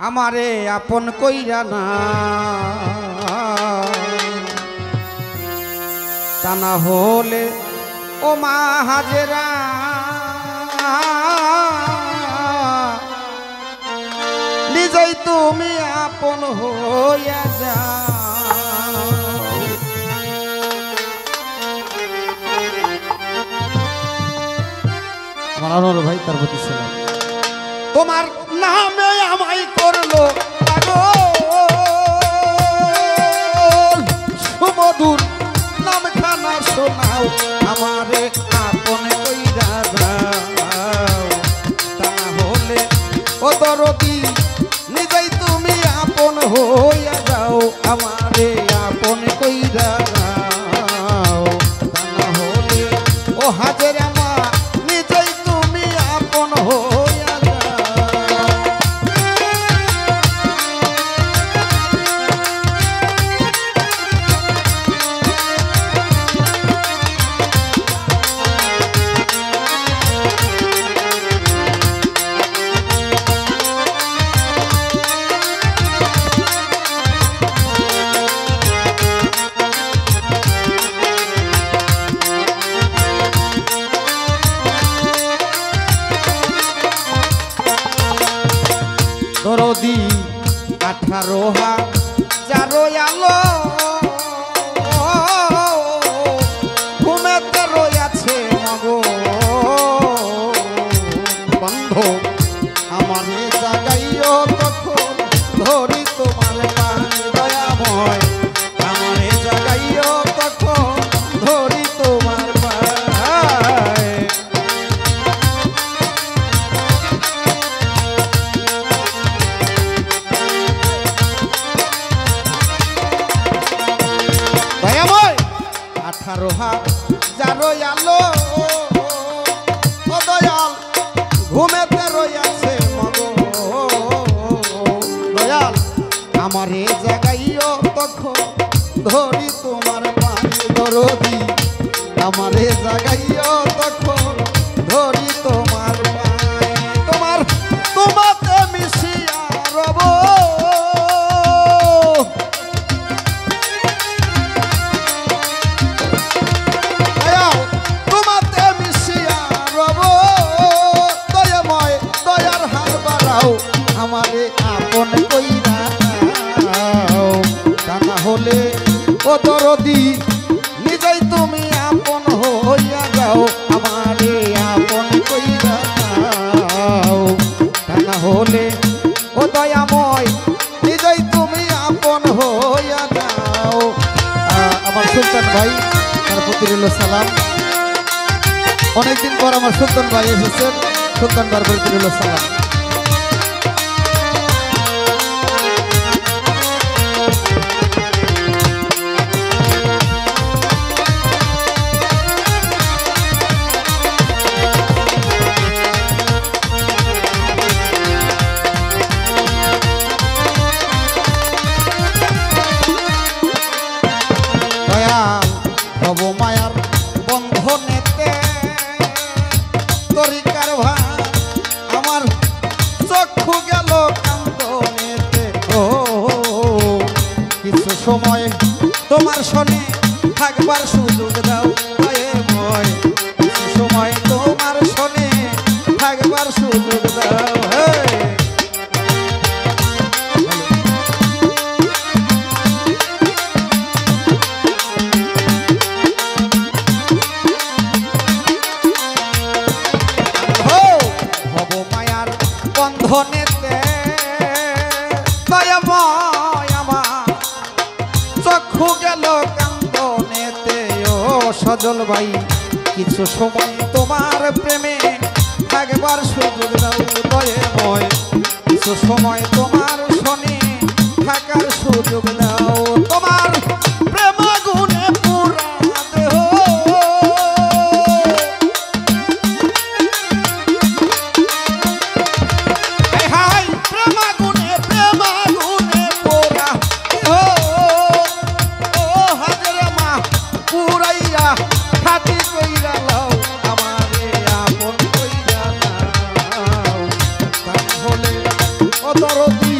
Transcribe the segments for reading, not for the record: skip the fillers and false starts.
আমারে আপন কইরা না, তা না হলে ও মা হাজেরা নিজেই তুমি আপন হইয়া যাও। আমার আনোয়ার ভাই তার প্রতি সালাম। তোমার নামে আমায় করলো পাগল, সুমধুর নামখানা শোনাও আমারে আপন কইরা দাও, তা না হলে ও দরদি নিজেই তুমি আপন হইয়া যাও, আমারে আপন কইরা দাও, তা না হলে ও হাজেরা মা নিজেই তুমি আপন হইয়া যাও। দরদি 18,000 আলো ঘুমেতে রয়েছে মগো বন্ধ, আমার জাগাইও তখন ধরি তোমার পায়ে দয়াময়, আমার জাগাইও তখন ধরি তোমার পায়ে। দয়াময় 18,000 আলো ও দয়াল ঘুমেতে রইয়াছে মগো দয়াল, আমারে জাগাইও তখন ধরি তোমার পায়ে দরদি, আমারে জাগাইও তখন ধরি তোমার পায়ে। তোমার তোমাতে মিশিয়া রব আমারে আপন কইরা দাও, তা না হলে ও দরদি নিজেই তুমি আপন হইয়া যাও, আমারে আপন কইরা দাও, তা না হলে ও দয়াময় নিজেই তুমি আপন হইয়া যাও। আমার সুলতান ভাই তার প্রতি রইল সালাম। অনেকদিন পর আমার সুলতান ভাই এসেছেন, সুলতান ভাইয়ের প্রতি রইল সালাম। ভব মায়ার বন্ধনেতে তরিকার ভাই আমার চক্ষু গেল কান্দনেতে, ও কিছু সময় তোমার শনি থাকবার সুযোগ দাও ময়, কিছু সময় তোমার শনি থাকবার সুযোগ দাও। বন্ধনেতে দয়াময় আমার চক্ষু গেল কান্দনেতে, ও সজল ভাই কিছু সময় তোমার প্রেমে থাকবার সুযোগ দাও দয়াময়, কিছু সময় তোমার শনি থাকার সুযোগ দাও। তোমার প্রেম গুণে পুরা দেহ দরদি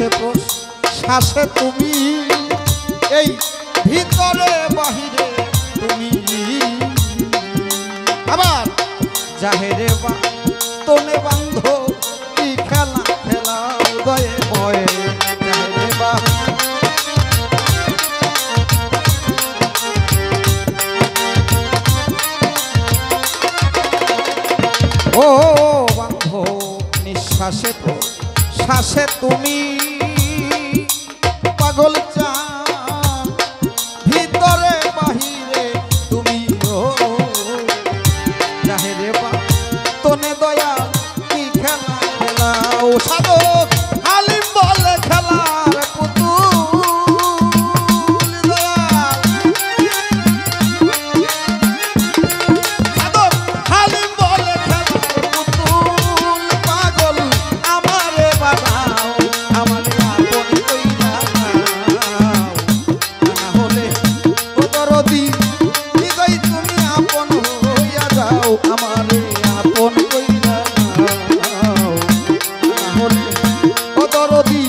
নিঃশ্বাসে প্রশ্বাসে তুমি, এই ভিতরে বাহিরে তুমি। আবার জাহেরে বা তোনে বান্ধ কি খেলা খেলাও দয়ে ময়ে, জাহেরে বা ও বান্ধ নিঃশ্বাসে প্রশ্বাসে তুমি, পাগল চান ভিতরে বাহিরে তুমি। ও জাহেরে বা তোনে দয়া কি খেলা খেলাও, সাধক আলিম বলে খেলার পুতুল দয়াল। সাধক আলিম বলে খেলার পুতুল, পাগল আমারে বানাও, আমারে আপন কইরা নাও। না হলে ও দরদি হৃদয় তুমি আপন হইয়া যাও, আমারে আপন কইরা নাও। না হলে ও দরদি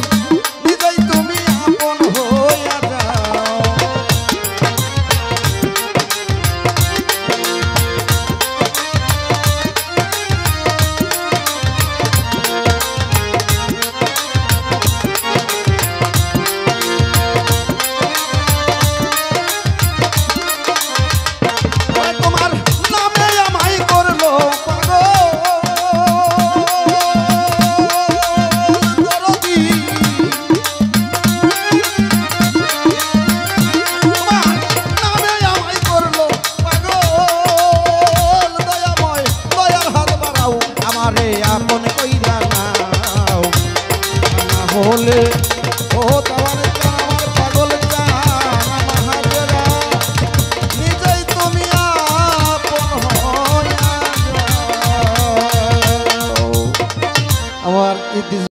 হৃদয় তুমি আপন হইয়া যাও। তোমার নামে আমায় করলো পাগল দরদি, তোমার নামে আমায় করলো পাগল দয়াময়, দয়ার হাত বাড়াও, আমারে আপন কইরা নাও। না হলে